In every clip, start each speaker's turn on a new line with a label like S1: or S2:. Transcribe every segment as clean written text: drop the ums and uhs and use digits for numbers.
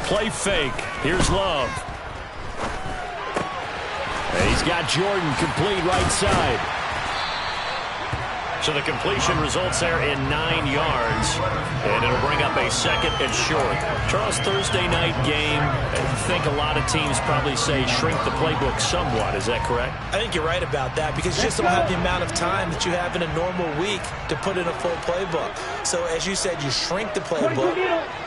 S1: play fake. Here's Love. And he's got Jordan complete right side. So the completion results there in 9 yards, and it'll bring up a 2nd and short. Charles, Thursday night game, I think a lot of teams probably say shrink the playbook somewhat. Is that correct?
S2: I think you're right about that because you just don't have the amount of time that you have in a normal week to put in a full playbook. So as you said, you shrink the playbook,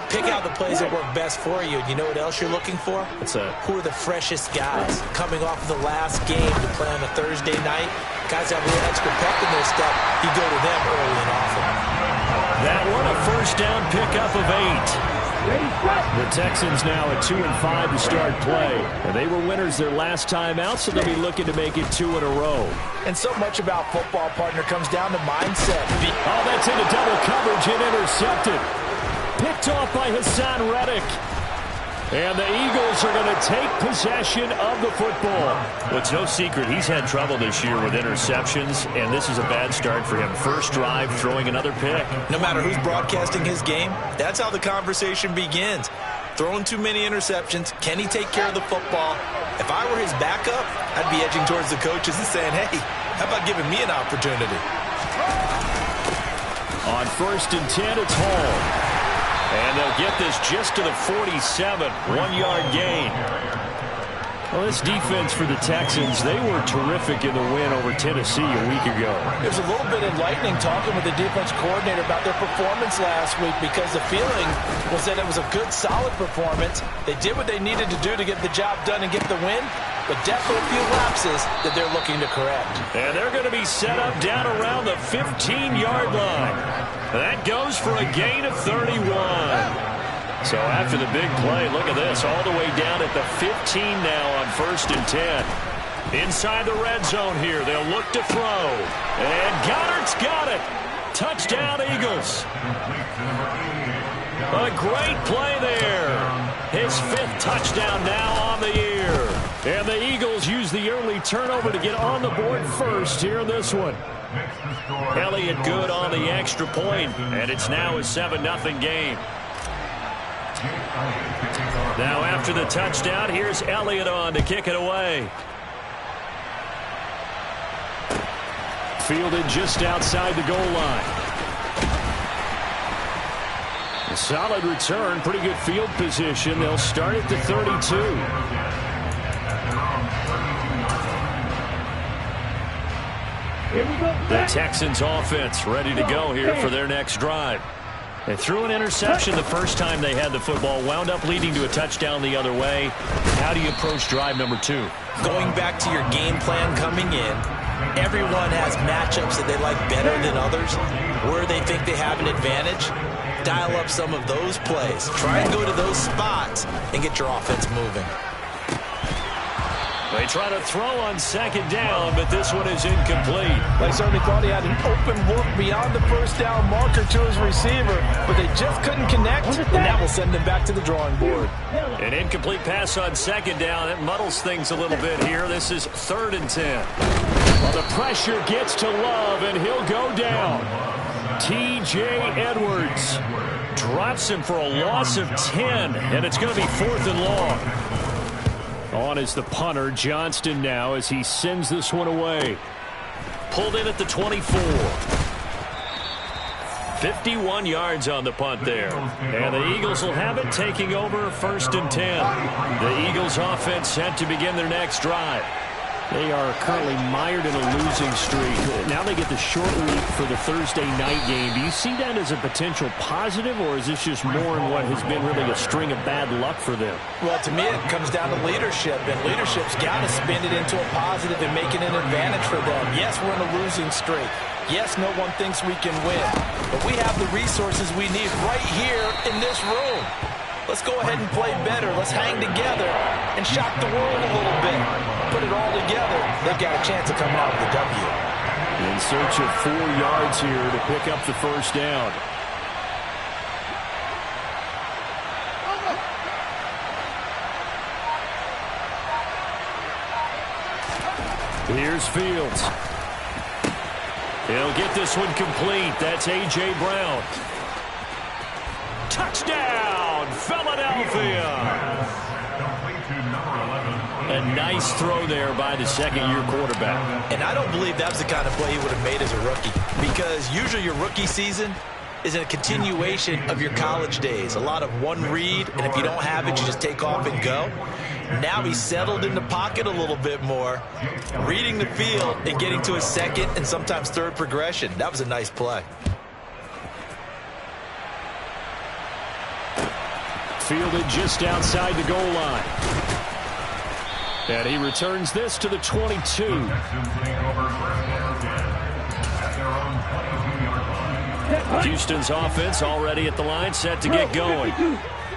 S2: pick out the plays that work best for you. You know what else you're looking for?
S1: What's that?
S2: Who are the freshest guys coming off of the last game to play on a Thursday night? Guys have a little extra pep in their step. You go to them early and often.
S1: That one, a first down pickup of 8. The Texans now at 2-5 to start play. And they were winners their last time out, so they'll be looking to make it 2 in a row.
S2: And so much about football, partner, comes down to mindset.
S1: Oh, that's into double coverage and intercepted. Picked off by Hassan Reddick. And the Eagles are going to take possession of the football. Well, it's no secret he's had trouble this year with interceptions, and this is a bad start for him. First drive, throwing another pick.
S2: No matter who's broadcasting his game, that's how the conversation begins. Throwing too many interceptions. Can he take care of the football? If I were his backup, I'd be edging towards the coaches and saying, hey, how about giving me an opportunity?
S1: On 1st and 10, it's Hall. And they'll get this just to the 47, 1-yard gain. Well, this defense for the Texans, they were terrific in the win over Tennessee a week ago.
S2: There's a little bit enlightening talking with the defense coordinator about their performance last week because the feeling was that it was a good, solid performance. They did what they needed to do to get the job done and get the win, but definitely a few lapses that they're looking to correct.
S1: And they're going to be set up down around the 15-yard line. That goes for a gain of 31. So after the big play, look at this, all the way down at the 15 now on 1st and 10. Inside the red zone here, they'll look to throw. And Goddard's got it. Touchdown, Eagles. A great play there. His 5th touchdown now on the year. And the Eagles use the early turnover to get on the board first here in this one. Elliott good on the extra point, and it's now a 7-0 game. Now after the touchdown, here's Elliott on to kick it away. Fielded just outside the goal line. A solid return, pretty good field position. They'll start at the 32. The Texans offense ready to go here for their next drive. They threw an interception the first time they had the football, wound up leading to a touchdown the other way. How do you approach drive number 2?
S2: Going back to your game plan coming in, everyone has matchups that they like better than others, where they think they have an advantage. Dial up some of those plays. Try and go to those spots and get your offense moving.
S1: They try to throw on 2nd down, but this one is incomplete.
S2: They certainly thought he had an open look beyond the first down marker to his receiver, but they just couldn't connect, and that will send him back to the drawing board.
S1: An incomplete pass on 2nd down. It muddles things a little bit here. This is 3rd and 10. Well, the pressure gets to Love, and he'll go down. T.J. Edwards drops him for a loss of 10, and it's going to be 4th and long. On is the punter, Johnston now, as he sends this one away. Pulled in at the 24. 51 yards on the punt there. And the Eagles will have it, taking over 1st and 10. The Eagles offense set to begin their next drive. They are currently mired in a losing streak. Now they get the short week for the Thursday night game. Do you see that as a potential positive, or is this just more in what has been really a string of bad luck for them?
S2: Well, to me, it comes down to leadership, and leadership's got to spin it into a positive and make it an advantage for them. Yes, we're in a losing streak. Yes, no one thinks we can win, but we have the resources we need right here in this room. Let's go ahead and play better. Let's hang together and shock the world a little bit. Put it all together. They've got a chance of coming out with a W.
S1: In search of 4 yards here to pick up the first down. Here's Fields. He'll get this one complete. That's A.J. Brown. Touchdown, Philadelphia. A nice throw there by the second-year quarterback.
S2: And I don't believe that was the kind of play he would have made as a rookie, because usually your rookie season is a continuation of your college days. A lot of one read, and if you don't have it, you just take off and go. Now he's settled in the pocket a little bit more, reading the field and getting to his second and sometimes third progression. That was a nice play.
S1: Fielded just outside the goal line. And he returns this to the 22. Houston's offense already at the line, set to get going.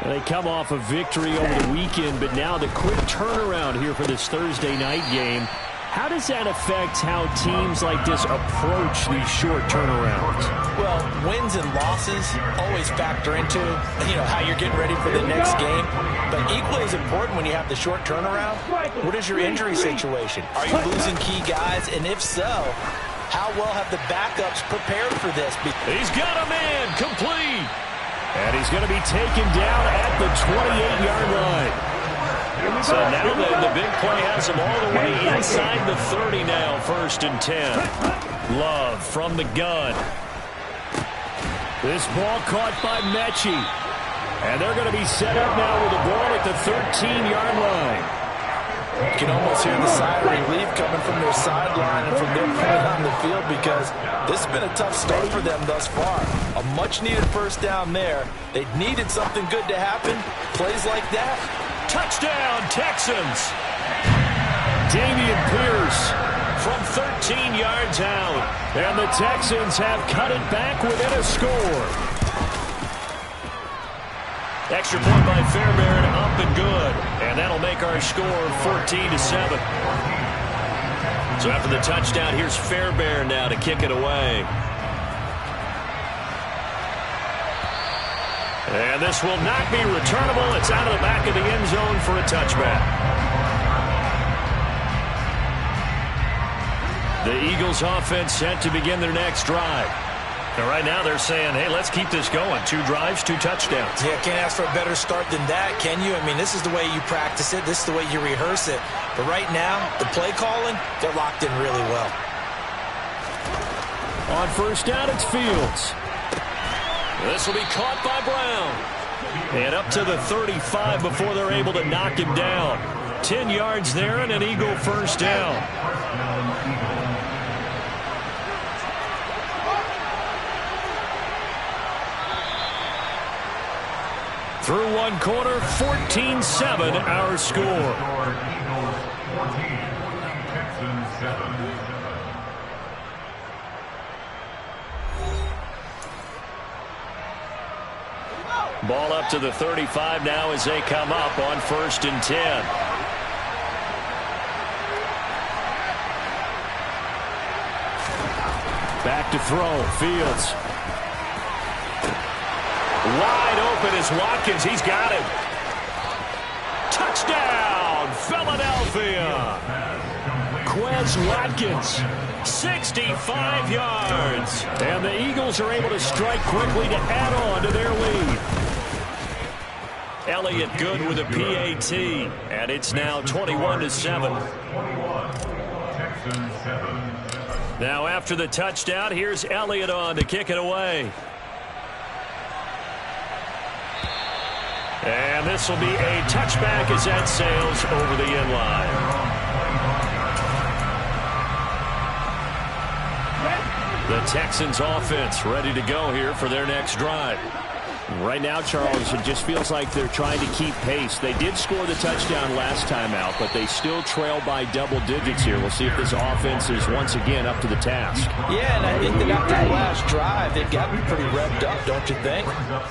S1: They come off a victory over the weekend, but now the quick turnaround here for this Thursday night game. How does that affect how teams like this approach these short turnarounds?
S2: Well, wins and losses always factor into, how you're getting ready for the next game. But equally as important when you have the short turnaround, what is your injury situation? Are you losing key guys? And if so, how well have the backups prepared for this?
S1: He's got a man complete. And he's going to be taken down at the 28-yard line. So now the big play has him all the way inside the 30 now, 1st and 10. Love from the gun. This ball caught by Mechie. And they're going to be set up now with the ball at the 13-yard line.
S2: You can almost hear the sigh of relief coming from their sideline and from their point on the field, because this has been a tough start for them thus far. A much-needed first down there. They needed something good to happen. Plays like that.
S1: Touchdown, Texans. Dameon Pierce from 13 yards out. And the Texans have cut it back within a score. Extra point by Fairbairn, up and good. And that'll make our score 14-7. So after the touchdown, here's Fairbairn now to kick it away. And this will not be returnable. It's out of the back of the end zone for a touchback. The Eagles offense set to begin their next drive. And right now they're saying, hey, let's keep this going. 2 drives, 2 touchdowns.
S2: Yeah, can't ask for a better start than that, can you? I mean, this is the way you practice it. This is the way you rehearse it. But right now, the play calling, they're locked in really well.
S1: On first down, it's Fields. This will be caught by Brown. And up to the 35 before they're able to knock him down. 10 yards there and an Eagle first down. Through one quarter, 14-7 our score. Ball up to the 35 now as they come up on 1st and 10. Back to throw. Fields. Wide open is Watkins. He's got him. Touchdown, Philadelphia. Quez Watkins, 65 yards. And the Eagles are able to strike quickly to add on to their lead. Elliott good with a PAT. And it's now 21-7. Now after the touchdown, here's Elliott on to kick it away. And this will be a touchback as that sails over the end line. The Texans offense ready to go here for their next drive. Right now, Charles, it just feels like they're trying to keep pace. They did score the touchdown last time out, but they still trail by double digits here. We'll see if this offense is once again up to the task.
S2: Yeah, and I think that after the last drive, they've gotten pretty revved up, don't you think?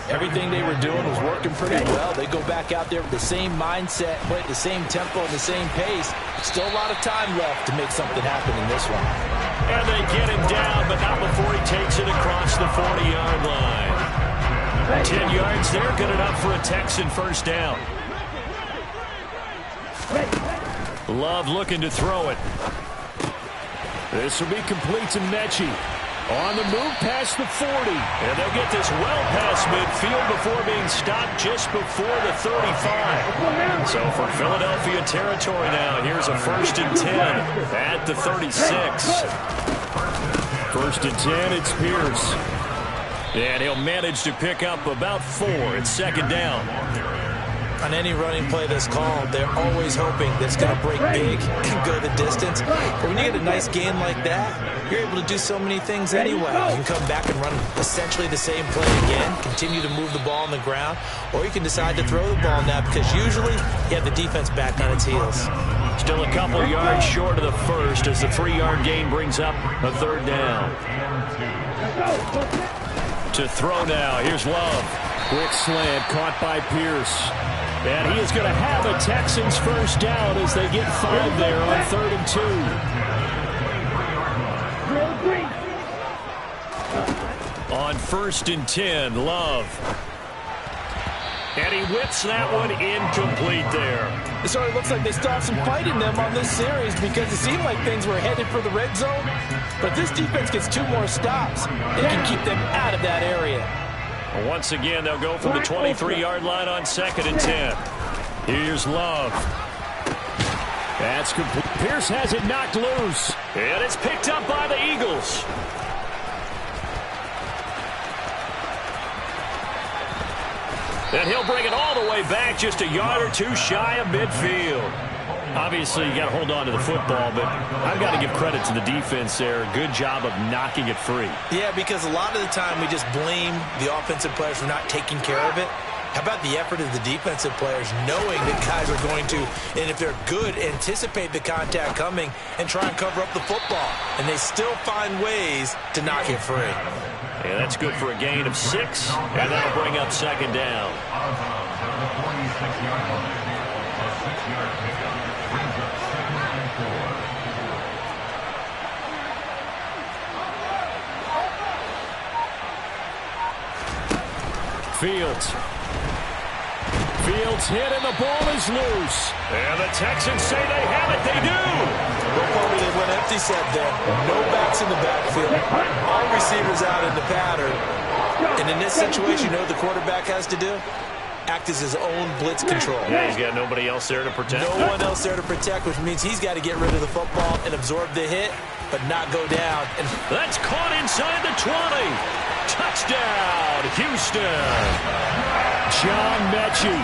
S2: Everything they were doing was working pretty well. They go back out there with the same mindset, play at the same tempo and the same pace. Still a lot of time left to make something happen in this one.
S1: And they get him down, but not before he takes it across the 40-yard line. 10 yards there, good enough for a Texan first down. Love looking to throw it. This will be complete to Mechie. On the move past the 40. And they'll get this well past midfield before being stopped just before the 35. So for Philadelphia territory now, here's a 1st and 10 at the 36. 1st and 10, it's Pierce. And he'll manage to pick up about 4. It's 2nd down.
S2: On any running play that's called, they're always hoping that it's going to break big and go the distance. But when you get a nice gain like that, you're able to do so many things anyway. You can come back and run essentially the same play again, continue to move the ball on the ground, or you can decide to throw the ball now because usually you have the defense back on its heels.
S1: Still a couple yards short of the first as the 3-yard gain brings up a 3rd down. To throw now, here's Love. Quick slant caught by Pierce. And he is going to have a Texans 1st down as they get 5 there on 3rd and 2. On 1st and 10, Love. And he whips that one incomplete there.
S2: So it looks like they stopped some fight in them on this series because it seemed like things were headed for the red zone. But this defense gets 2 more stops. They can keep them out of that area.
S1: Once again, they'll go from the 23-yard line on 2nd and 10. Here's Love. That's complete. Pierce has it knocked loose. And it's picked up by the Eagles. And he'll bring it all the way back just a yard or 2 shy of midfield. Obviously, you got to hold on to the football, but I've got to give credit to the defense there. Good job of knocking it free.
S2: Yeah, because a lot of the time we just blame the offensive players for not taking care of it. How about the effort of the defensive players knowing that guys are going to, and if they're good, anticipate the contact coming and try and cover up the football. And they still find ways to knock it free.
S1: Yeah, that's good for a gain of 6, and that'll bring up 2nd down. Fields hit and the ball is loose. And the Texans say they have it. They do.
S2: Well, Kobe, they went empty set there. No backs in the backfield. All receivers out in the pattern. And in this situation, you know what the quarterback has to do? Act as his own blitz control.
S1: Yeah, he's got nobody else there to protect.
S2: No one else there to protect, which means he's got to get rid of the football and absorb the hit, but not go down. And
S1: that's caught inside the 20. Touchdown, Houston. John Mechie,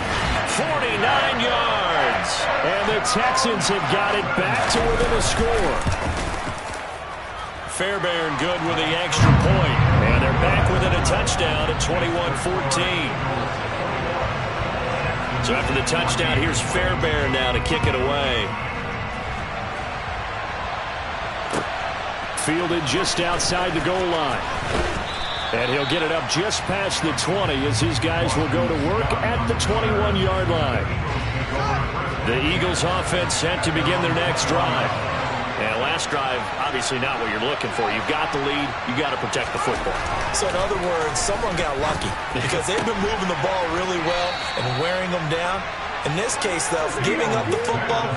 S1: 49 yards. And the Texans have got it back to within a score. Fairbairn good with the extra point. And they're back within a touchdown at 21-14. So after the touchdown, here's Fairbairn now to kick it away. Fielded just outside the goal line. And he'll get it up just past the 20 as his guys will go to work at the 21-yard line. The Eagles offense set to begin their next drive. And last drive, obviously not what you're looking for. You've got the lead. You've got to protect the football.
S2: So in other words, someone got lucky because they've been moving the ball really well and wearing them down. In this case, though, giving up the football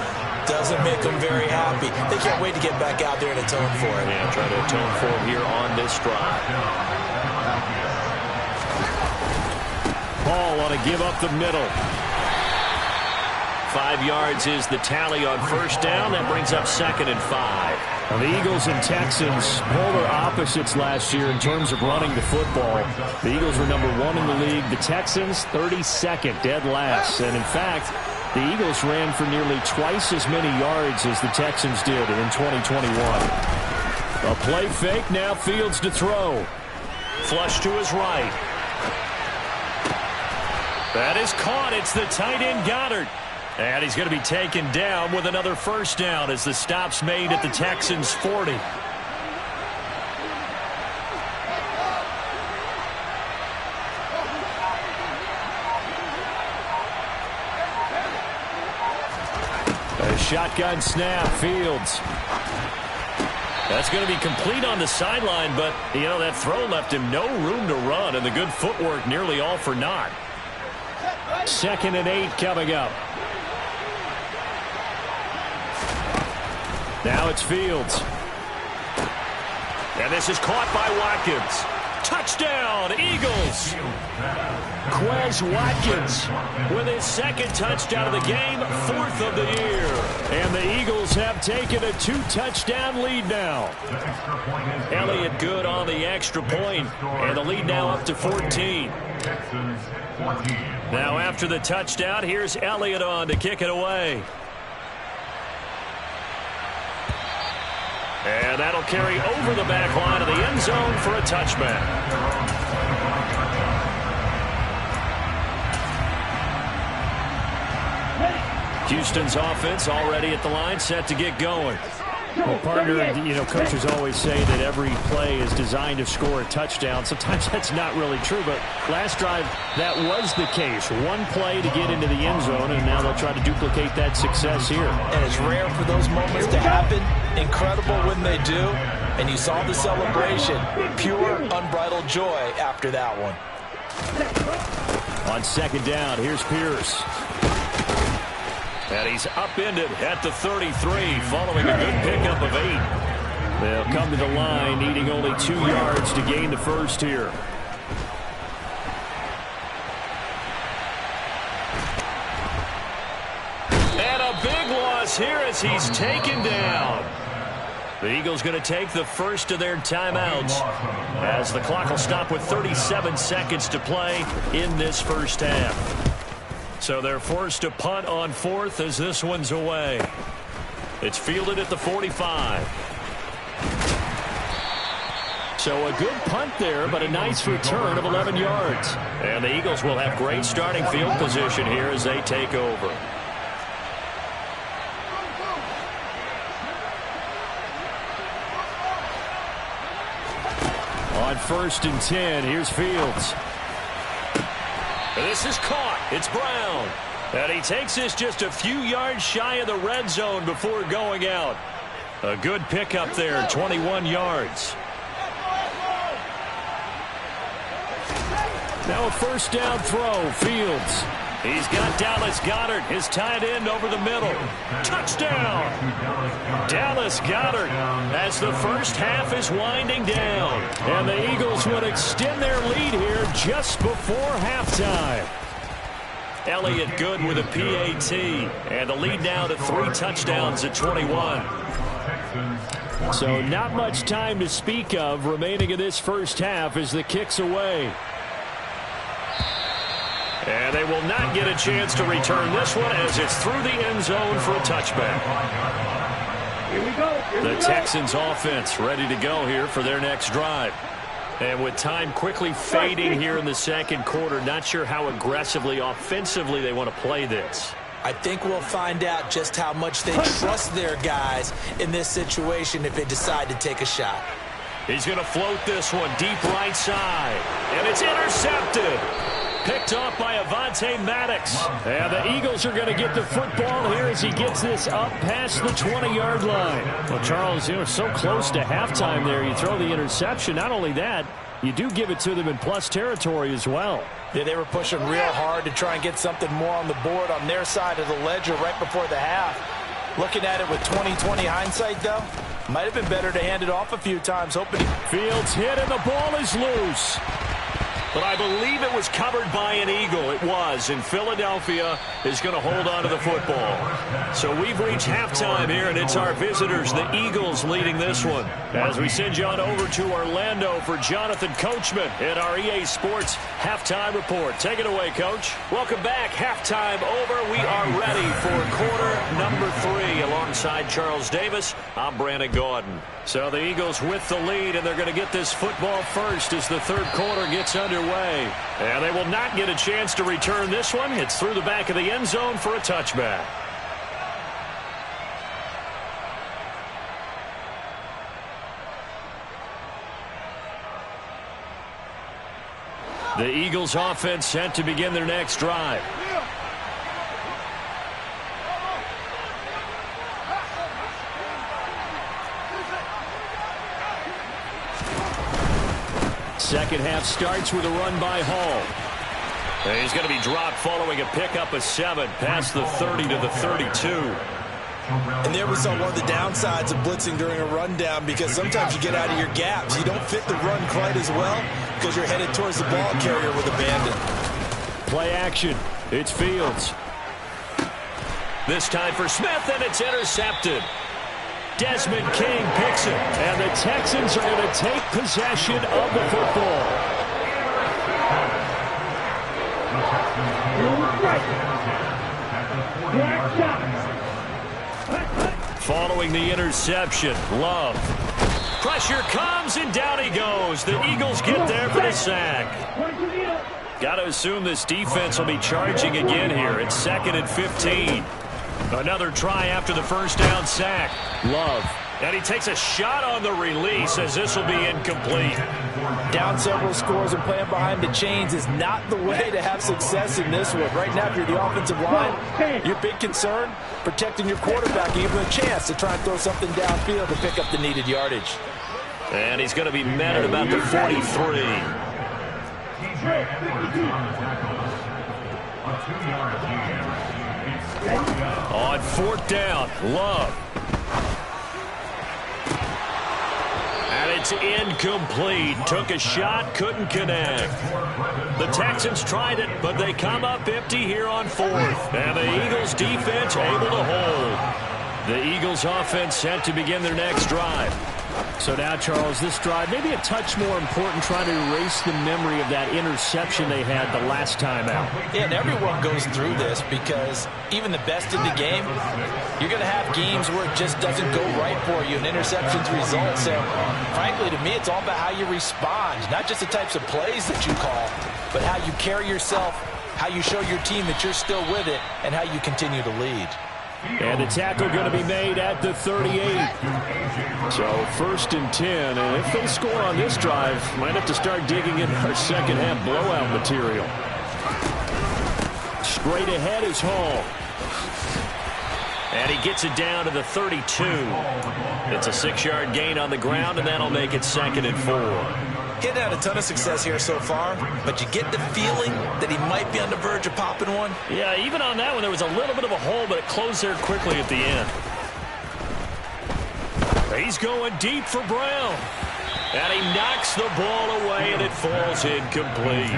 S2: doesn't make them very happy. They can't wait to get back out there and atone for it.
S1: Yeah, try to atone for it here on this drive. Ball on a give up the middle. 5 yards is the tally on 1st down. That brings up 2nd and 5. Now, the Eagles and Texans, polar opposites last year in terms of running the football. The Eagles were number 1 in the league. The Texans, 32nd, dead last. And in fact, the Eagles ran for nearly twice as many yards as the Texans did in 2021. A play fake, now Fields to throw. Flush to his right. That is caught. It's the tight end Goddard. And he's going to be taken down with another 1st down as the stop's made at the Texans' 40. A shotgun snap, Fields. That's going to be complete on the sideline, but, you know, that throw left him no room to run, and the good footwork nearly all for naught. 2nd and 8 coming up. Now it's Fields. And this is caught by Watkins. Touchdown, Eagles! Quez Watkins with his second touchdown of the game, fourth of the year. And the Eagles have taken a 2-touchdown lead now. Elliott good on the extra point, and the lead now up to 14. Now after the touchdown, here's Elliott on to kick it away. And that'll carry over the back line of the end zone for a touchback. Houston's offense already at the line, set to get going.
S3: Well, partner, coaches always say that every play is designed to score a touchdown. Sometimes that's not really true, but last drive, that was the case. One play to get into the end zone, and now they'll try to duplicate that success here.
S2: And it's rare for those moments to happen. Incredible when they do. And you saw the celebration. Pure, unbridled joy after that one.
S1: On second down, here's Pierce. And he's upended at the 33 following a good pickup of 8. They'll come to the line needing only 2 yards to gain the first here. And a big loss here as he's taken down. The Eagles going to take the first of their timeouts as the clock will stop with 37 seconds to play in this first half. So they're forced to punt on fourth as this one's away. It's fielded at the 45. So a good punt there, but a nice return of 11 yards. And the Eagles will have great starting field position here as they take over. On 1st and 10, here's Fields. This is caught. It's Brown. And he takes this just a few yards shy of the red zone before going out. A good pickup there, 21 yards. Now a first down throw, Fields. He's got Dallas Goedert, his tight end, over the middle. Touchdown! Dallas Goedert as the first half is winding down. And the Eagles would extend their lead here just before halftime. Elliott good with a PAT. And the lead now to 3 touchdowns at 21.
S3: So not much time to speak of remaining in this first half as the kick's away.
S1: And they will not get a chance to return this one as it's through the end zone for a touchback.
S4: Here we go.
S1: The Texans offense ready to go here for their next drive. And with time quickly fading here in the second quarter, not sure how aggressively, offensively they want to play this.
S2: I think we'll find out just how much they trust their guys in this situation if they decide to take a shot.
S1: He's going to float this one deep right side. And it's intercepted. Picked off by Avonte Maddox.
S3: And the Eagles are going to get the football here as he gets this up past the 20-yard line. Well, Charles, so close to halftime there. You throw the interception. Not only that, you do give it to them in plus territory as well.
S2: Yeah, they were pushing real hard to try and get something more on the board on their side of the ledger right before the half. Looking at it with 20/20 hindsight, though, might have been better to hand it off a few times. Hoping
S3: Fields hit and the ball is loose.
S1: But I believe it was covered by an Eagle. It was. And Philadelphia is going to hold on to the football. So we've reached halftime here, and it's our visitors, the Eagles, leading this one. As we send you on over to Orlando for Jonathan Coachman in our EA Sports Halftime Report. Take it away, Coach. Welcome back. Halftime over. We are ready for quarter number 3. Alongside Charles Davis, I'm Brandon Gaudin. So the Eagles with the lead, and they're going to get this football first as the third quarter gets underway. And they will not get a chance to return this one. It's through the back of the end zone for a touchback. The Eagles offense set to begin their next drive. Second half starts with a run by Hall. And he's going to be dropped following a pickup of 7 past the 30 to the 32.
S2: And there we saw one of the downsides of blitzing during a rundown, because sometimes you get out of your gaps. You don't fit the run quite as well because you're headed towards the ball carrier with abandon.
S1: Play action. It's Fields. This time for Smith, and it's intercepted. Desmond King picks it, and the Texans are going to take possession of the football. Following the interception, Love. Pressure comes, and down he goes. The Eagles get there for the sack. Got to assume this defense will be charging again here. It's 2nd and 15. Another try after the first down sack. Love. And he takes a shot on the release as this will be incomplete.
S2: Down several scores and playing behind the chains is not the way to have success in this one. Right now, if you're the offensive line, your big concern, protecting your quarterback, give him a chance to try and throw something downfield to pick up the needed yardage.
S1: And he's going to be met at about the 43. On 4th down, Love. And it's incomplete. Took a shot, couldn't connect. The Texans tried it, but they come up empty here on 4th. And the Eagles defense able to hold. The Eagles offense set to begin their next drive. So now, Charles, this drive maybe a touch more important, trying to erase the memory of that interception they had the last time out.
S2: Yeah, and everyone goes through this, because even the best in the game, you're going to have games where it just doesn't go right for you, and interceptions result. So, frankly, to me, it's all about how you respond, not just the types of plays that you call, but how you carry yourself, how you show your team that you're still with it, and how you continue to lead.
S1: And the tackle going to be made at the 38. So 1st and 10. And if they score on this drive, might have to start digging in our second half blowout material. Straight ahead is Hall. And he gets it down to the 32. It's a 6-yard gain on the ground, and that'll make it 2nd and 4.
S2: He's had a ton of success here so far, but you get the feeling that he might be on the verge of popping one.
S1: Yeah, even on that one, there was a little bit of a hole, but it closed there quickly at the end. He's going deep for Brown. And he knocks the ball away, and it falls incomplete.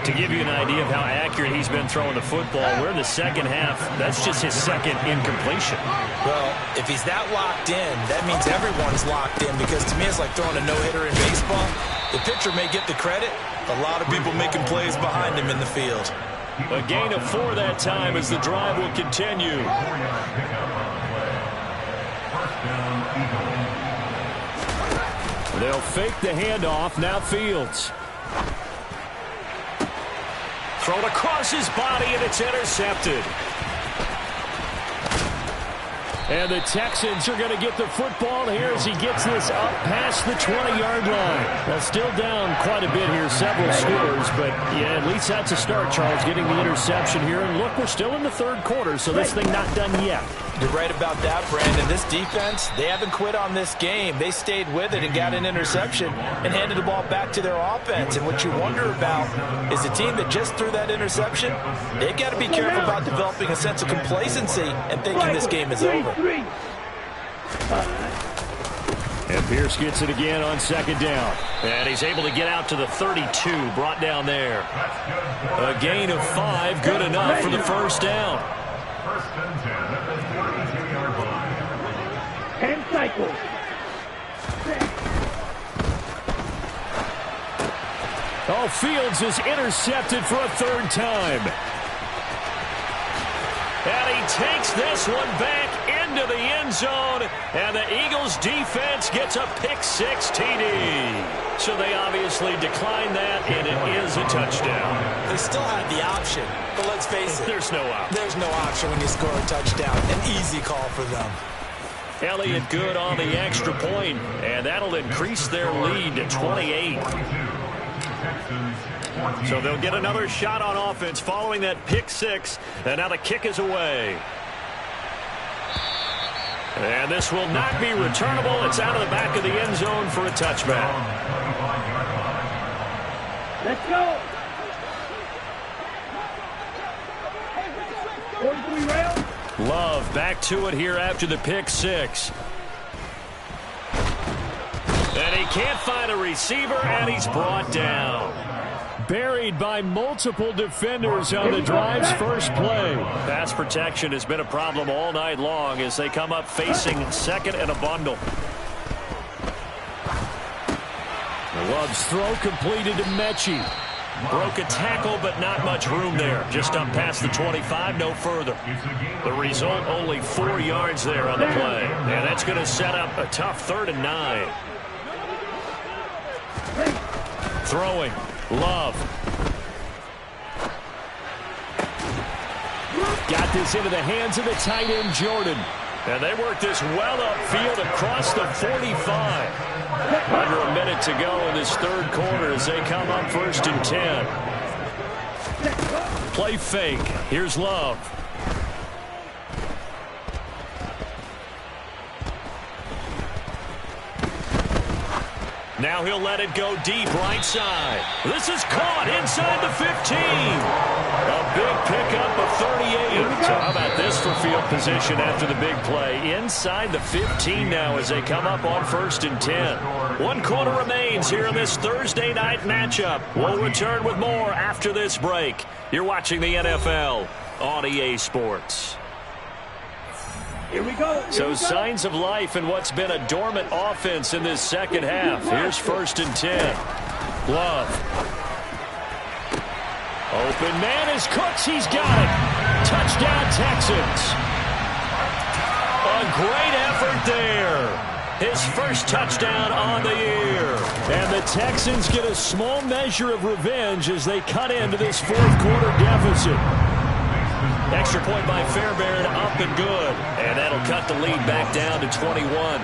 S1: To give you an idea of how accurate he's been throwing the football, we're in the second half. That's just his 2nd incompletion.
S2: Well, if he's that locked in, that means everyone's locked in, because to me it's like throwing a no-hitter in baseball. The pitcher may get the credit. A lot of people making plays behind him in the field.
S1: A gain of 4 that time as the drive will continue. They'll fake the handoff. Now Fields. Thrown across his body, and it's intercepted. And the Texans are going to get the football here as he gets this up past the 20-yard line. Well, still down quite a bit here, several scores, but yeah, at least that's a start, Charles, getting the interception here. And look, we're still in the 3rd quarter, so this thing not done yet.
S2: You're right about that, Brandon. This defense, they haven't quit on this game. They stayed with it and got an interception and handed the ball back to their offense. And what you wonder about is a team that just threw that interception, they've got to be careful about developing a sense of complacency and thinking this game is over.
S1: And Pierce gets it again on 2nd down. And he's able to get out to the 32, brought down there. A gain of 5, good enough for the 1st down.
S4: 10 cycles.
S1: Oh, Fields is intercepted for a 3rd time. And he takes this one back into the end zone, and the Eagles defense gets a pick-6 TD. So they obviously decline that, and it is a touchdown.
S2: They still have the option, but let's face it.
S1: There's no option.
S2: There's no option when you score a touchdown. An easy call for them.
S1: Elliott good on the extra point, and that'll increase their lead to 28. So they'll get another shot on offense following that pick-6, and now the kick is away. And this will not be returnable. It's out of the back of the end zone for a touchback.
S4: Let's go. 43 rail.
S1: Love back to it here after the pick six. And he can't find a receiver, and he's brought down. Buried by multiple defenders on the drive's first play. Pass protection has been a problem all night long as they come up facing second and a bundle. Love's throw completed to Mechie. Broke a tackle, but not much room there. Just up past the 25, no further. The result, only 4 yards there on the play. And that's going to set up a tough 3rd and 9. Throwing. Love. Got this into the hands of the tight end, Jordan. And they work this well upfield across the 45. Under a minute to go in this 3rd quarter as they come up 1st and 10. Play fake. Here's Love. Now he'll let it go deep right side. This is caught inside the 15. A big pickup of 38. So how about this for field position after the big play? Inside the 15 now as they come up on 1st and 10. 1 quarter remains here in this Thursday night matchup. We'll return with more after this break. You're watching the NFL on EA Sports.
S4: Here we go.
S1: So signs of life in what's been a dormant offense in this second half. Here's 1st and 10. Love. Open man is Cooks. He's got it. Touchdown Texans. A great effort there. His first touchdown on the year. And the Texans get a small measure of revenge as they cut into this 4th quarter deficit. Extra point by Fairbairn, up and good. And that'll cut the lead back down to 21.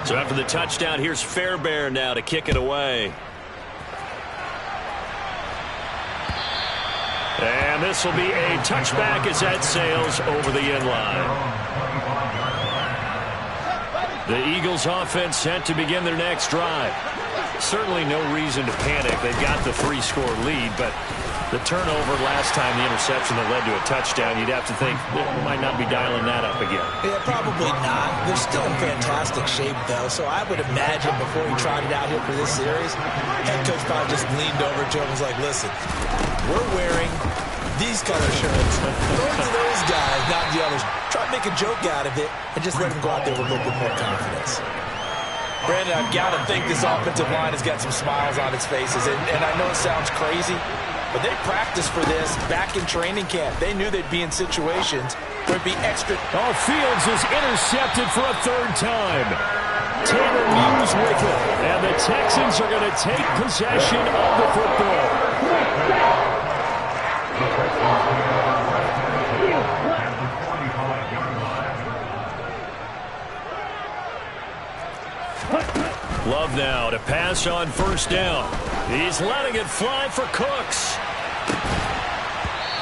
S1: So after the touchdown, here's Fairbairn now to kick it away. And this will be a touchback as that sails over the end line. The Eagles offense set to begin their next drive. Certainly no reason to panic. They've got the 3-score lead, but the turnover last time, the interception that led to a touchdown, you'd have to think they might not be dialing that up again.
S2: Yeah, probably not. They're still in fantastic shape, though, so I would imagine before he tried it out here for this series, head coach probably just leaned over to him and was like, listen, we're wearing these color shirts. Throw it to those guys, not the others. Try to make a joke out of it and just let them go out there with a little bit more confidence. Brandon, I've got to think this offensive line has got some smiles on its faces, and I know it sounds crazy, but they practiced for this back in training camp. They knew they'd be in situations where it'd be extra.
S1: Oh, Fields is intercepted for a 3rd time. Tanner Muse with it, and the Texans are going to take possession of the football. Love now to pass on 1st down. He's letting it fly for Cooks.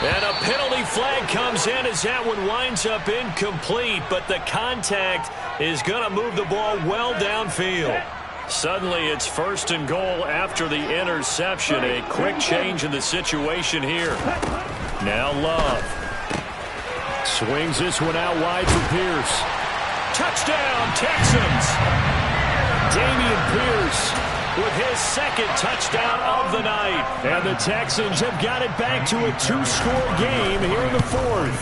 S1: And a penalty flag comes in as that one winds up incomplete, but the contact is going to move the ball well downfield. Suddenly it's 1st and goal after the interception. A quick change in the situation here. Now Love. Swings this one out wide for Pierce. Touchdown, Texans! Dameon Pierce with his 2nd touchdown of the night. And the Texans have got it back to a 2-score game here in the 4th.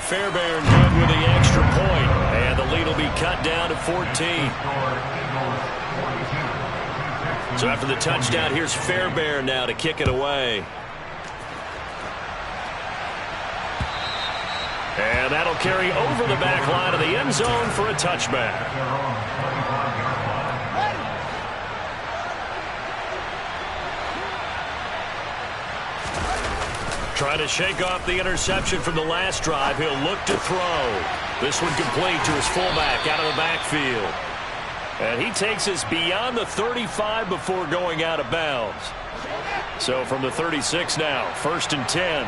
S1: Fairbairn good with the extra point. And the lead will be cut down to 14. So after the touchdown, here's Fairbairn now to kick it away. And that'll carry over the back line of the end zone for a touchback. Trying to shake off the interception from the last drive. He'll look to throw. This one complete to his fullback out of the backfield. And he takes us beyond the 35 before going out of bounds. So from the 36 now, 1st and 10.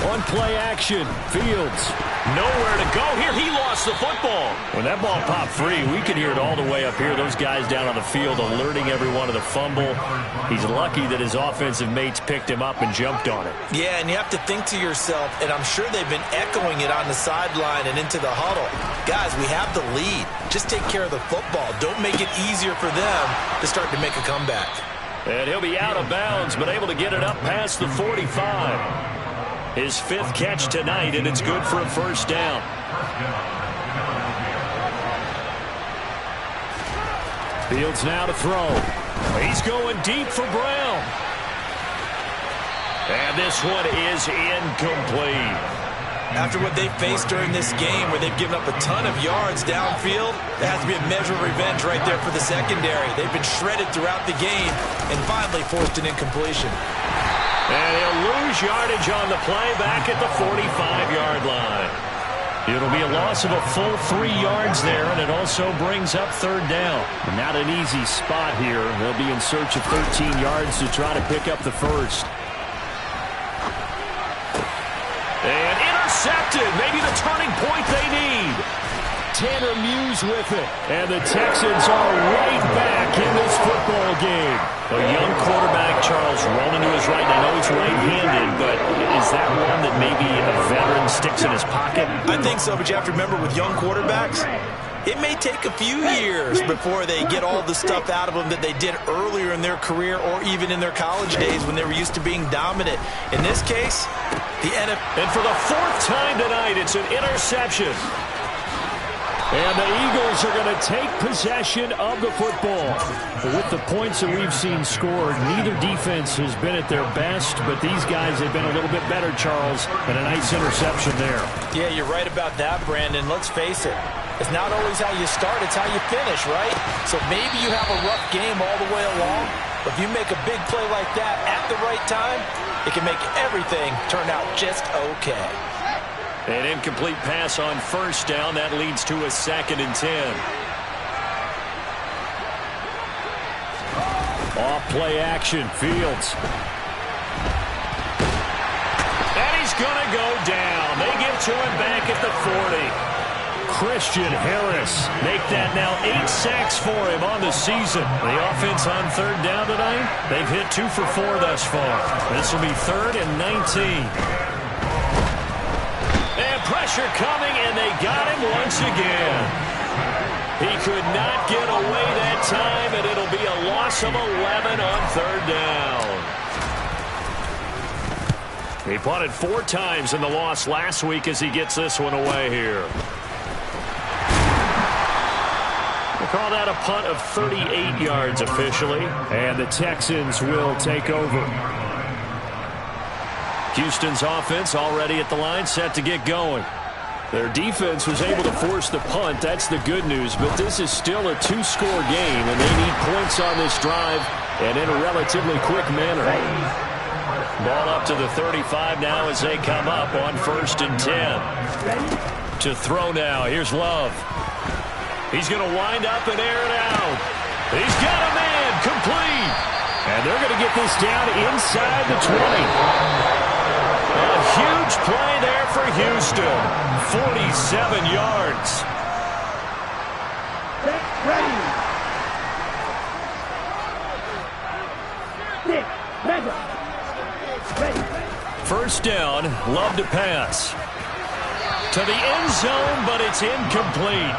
S1: On play action, Fields.
S3: Nowhere to go here. He lost the football.
S1: When that ball popped free, we could hear it all the way up here. Those guys down on the field alerting everyone of the fumble. He's lucky that his offensive mates picked him up and jumped on it.
S2: Yeah, and you have to think to yourself, and I'm sure they've been echoing it on the sideline and into the huddle. Guys, we have the lead. Just take care of the football. Don't make it easier for them to start to make a comeback.
S1: And he'll be out of bounds, but able to get it up past the 45. His 5th catch tonight, and it's good for a first down. Fields now to throw. He's going deep for Brown. And this one is incomplete.
S2: After what they've faced during this game, where they've given up a ton of yards downfield, there has to be a measure of revenge right there for the secondary. They've been shredded throughout the game and finally forced an incompletion.
S1: And he'll lose yardage on the play back at the 45-yard line. It'll be a loss of a full 3 yards there, and it also brings up 3rd down. Not an easy spot here. They'll be in search of 13 yards to try to pick up the first. And intercepted. Maybe the turning point they need. Tanner Muse with it. And the Texans are right back in this football game. A young quarterback, Charles, rolling to his right. And I know he's right-handed, but is that one that maybe a veteran sticks in his pocket?
S2: I think so, but you have to remember with young quarterbacks, it may take a few years before they get all the stuff out of them that they did earlier in their career or even in their college days when they were used to being dominant. In this case, the NFL.
S1: And for the 4th time tonight, it's an interception. And the Eagles are going to take possession of the football. With the points that we've seen scored, neither defense has been at their best, but these guys have been a little bit better, Charles, and a nice interception there.
S2: Yeah, you're right about that, Brandon. Let's face it. It's not always how you start, it's how you finish, right? So maybe you have a rough game all the way along, but if you make a big play like that at the right time, it can make everything turn out just okay.
S1: An incomplete pass on 1st down. That leads to a 2nd and 10. Off play action. Fields. And he's going to go down. They give to him back at the 40. Christian Harris make that now 8 sacks for him on the season. The offense on 3rd down tonight, they've hit 2 for 4 thus far. This will be 3rd and 19. And pressure coming, and they got him once again. He could not get away that time, and it'll be a loss of 11 on 3rd down. He punted 4 times in the loss last week as he gets this one away here. We'll call that a punt of 38 yards officially, and the Texans will take over. Houston's offense already at the line, set to get going. Their defense was able to force the punt. That's the good news, but this is still a 2-score game, and they need points on this drive and in a relatively quick manner. Ball up to the 35 now as they come up on 1st and 10. To throw now, here's Love. He's going to wind up and air it out. He's got a man, complete. And they're going to get this down inside the 20. A huge play there for Houston. 47 yards. First down, Love to pass. To the end zone, but it's incomplete.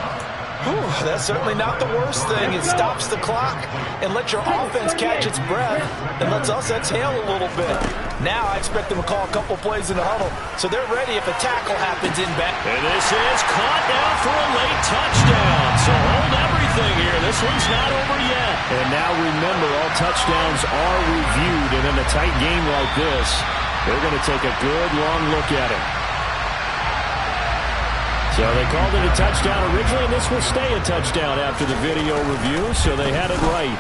S2: That's certainly not the worst thing. It stops the clock and lets your offense catch its breath and lets us exhale a little bit. Now I expect them to call a couple plays in the huddle, so they're ready if a tackle happens in back.
S1: And this is caught now for a late touchdown. So hold everything here. This one's not over yet. And now remember, all touchdowns are reviewed, and in a tight game like this, they're going to take a good long look at it. So they called it a touchdown originally, and this will stay a touchdown after the video review, so they had it right.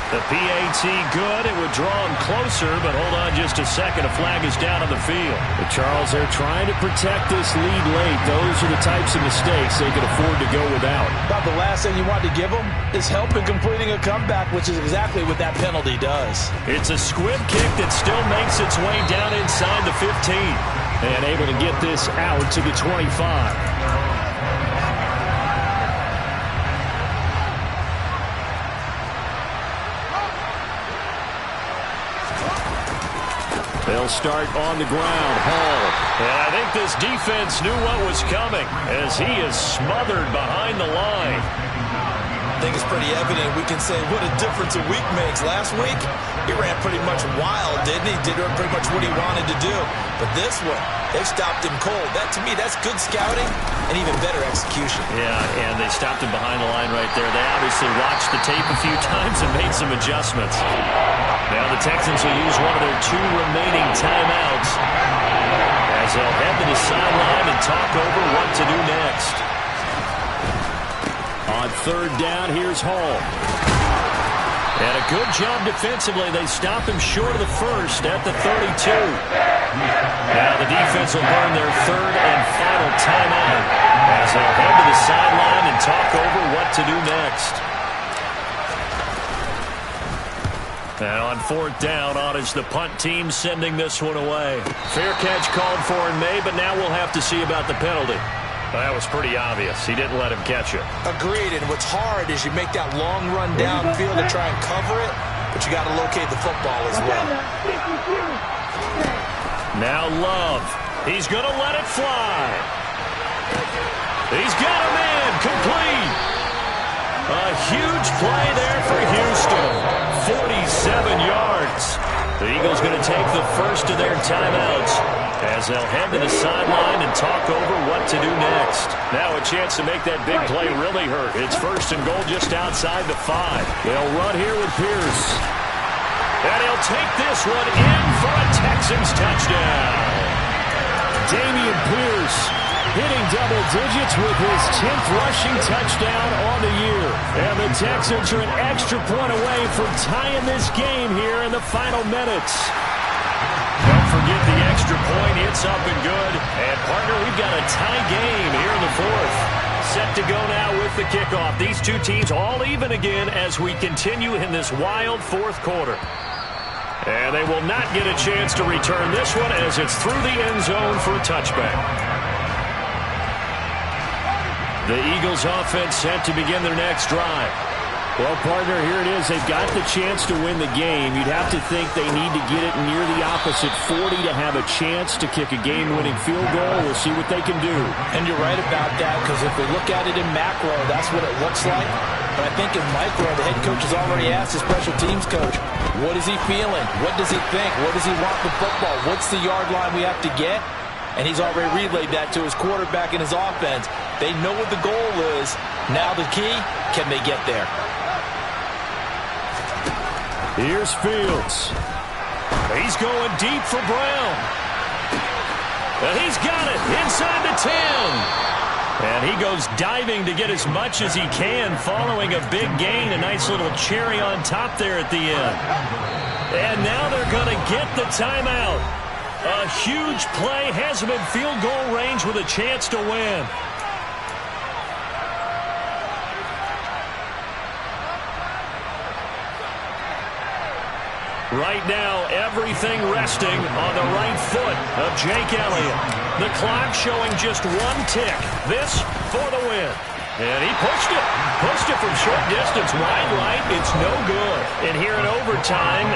S1: The PAT good. It would draw them closer, but hold on just a second. A flag is down on the field. But Charles, they're trying to protect this lead late. Those are the types of mistakes they can afford to go without.
S2: About the last thing you want to give them is help in completing a comeback, which is exactly what that penalty does.
S1: It's a squib kick that still makes its way down inside the 15. And able to get this out to the 25. They'll start on the ground. Hall. And I think this defense knew what was coming as he is smothered behind the line.
S2: I think it's pretty evident. We can say what a difference a week makes. Last week, he ran pretty much wild, didn't he? Did pretty much what he wanted to do. But this one, they stopped him cold. That, to me, that's good scouting and even better execution.
S1: Yeah, and they stopped him behind the line right there. They obviously watched the tape a few times and made some adjustments. Now the Texans will use one of their 2 remaining timeouts as they'll head to the sideline and talk over what to do next. On 3rd down, here's Hall. And a good job defensively. They stop him short of the first at the 32. Now the defense will burn their 3rd and final timeout as they'll head to the sideline and talk over what to do next. And on 4th down, on is the punt team sending this one away. Fair catch called for in May, but now we'll have to see about the penalty. Well, that was pretty obvious. He didn't let him catch it.
S2: Agreed, and what's hard is you make that long run downfield to try and cover it, but you got to locate the football as well.
S1: Now Love. He's going to let it fly. He's got a man complete. A huge play there for Houston. 47 yards. The Eagles going to take the first of their timeouts as they'll head to the sideline and talk over what to do next. Now a chance to make that big play really hurt. It's 1st and goal just outside the 5. They'll run here with Pierce. And he'll take this one in for a Texans touchdown. Damian Pierce hitting double digits with his 10th rushing touchdown on the year. And the Texans are an extra point away from tying this game here in the final minutes. Don't forget the extra point. It's up and good. And, partner, we've got a tie game here in the 4th. Set to go now with the kickoff. These 2 teams all even again as we continue in this wild 4th quarter. And they will not get a chance to return this one as it's through the end zone for a touchback. The Eagles offense set to begin their next drive. Well, partner, here it is. They've got the chance to win the game. You'd have to think they need to get it near the opposite 40 to have a chance to kick a game-winning field goal. We'll see what they can do.
S2: And you're right about that, because if we look at it in macro, that's what it looks like. But I think in micro, the head coach has already asked the special teams coach, what is he feeling? What does he think? What does he want the football? What's the yard line we have to get? And he's already relayed that to his quarterback and his offense. They know what the goal is. Now the key, can they get there?
S1: Here's Fields. He's going deep for Brown. And he's got it inside the 10. And he goes diving to get as much as he can following a big gain. A nice little cherry on top there at the end. And now they're going to get the timeout. A huge play has him in field goal range with a chance to win. Right now, everything resting on the right foot of Jake Elliott. The clock showing just 1 tick. This for the win. And he pushed it. Pushed it from short distance. Wide right. It's no good. And here in overtime,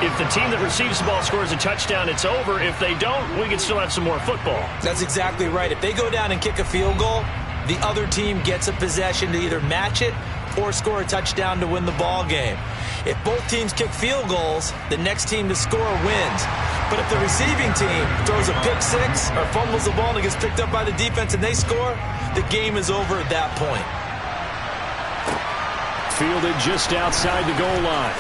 S1: if the team that receives the ball scores a touchdown, it's over. If they don't, we can still have some more football.
S2: That's exactly right. If they go down and kick a field goal, the other team gets a possession to either match it or score a touchdown to win the ball game. If both teams kick field goals, the next team to score wins. But if the receiving team throws a pick six or fumbles the ball and it gets picked up by the defense and they score, the game is over at that point.
S1: Fielded just outside the goal line.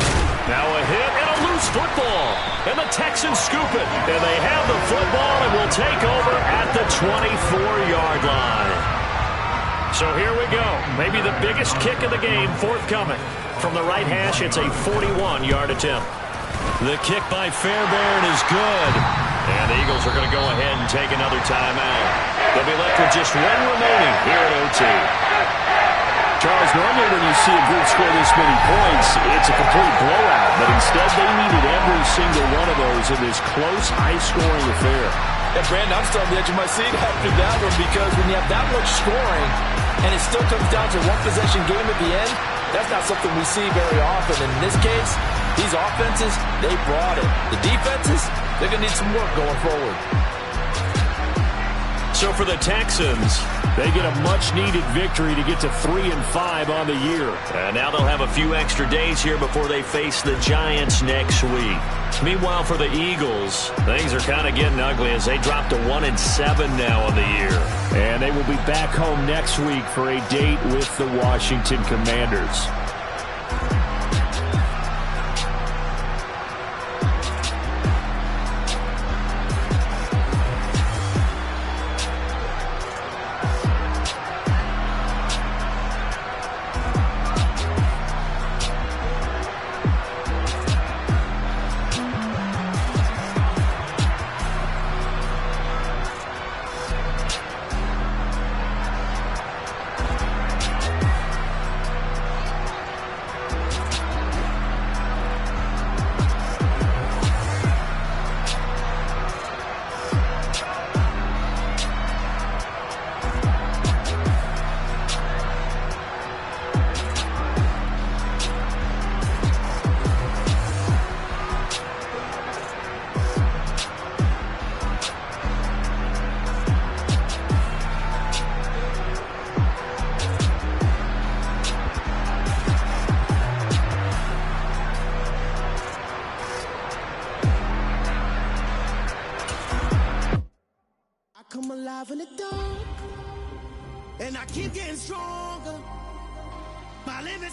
S1: Now a hit and a loose football. And the Texans scoop it. And they have the football and will take over at the 24-yard line. So here we go. Maybe the biggest kick of the game forthcoming. From the right hash, it's a 41-yard attempt. The kick by Fairbairn is good. And the Eagles are going to go ahead and take another timeout. They'll be left with just 1 remaining here at OT. Charles, normally when you see a group score this many points, it's a complete blowout. But instead, they needed every single one of those in this close, high-scoring affair.
S2: And Brandon, I'm still on the edge of my seat after that one, because when you have that much scoring and it still comes down to one possession game at the end, that's not something we see very often. And in this case, these offenses, they brought it. The defenses, they're going to need some work going forward.
S1: So for the Texans, they get a much-needed victory to get to 3-5 on the year. And now they'll have a few extra days here before they face the Giants next week. Meanwhile, for the Eagles, things are kind of getting ugly as they drop to 1-7 now on the year.
S3: And they will be back home next week for a date with the Washington Commanders.
S5: Come alive in the dark, and I keep getting stronger. My living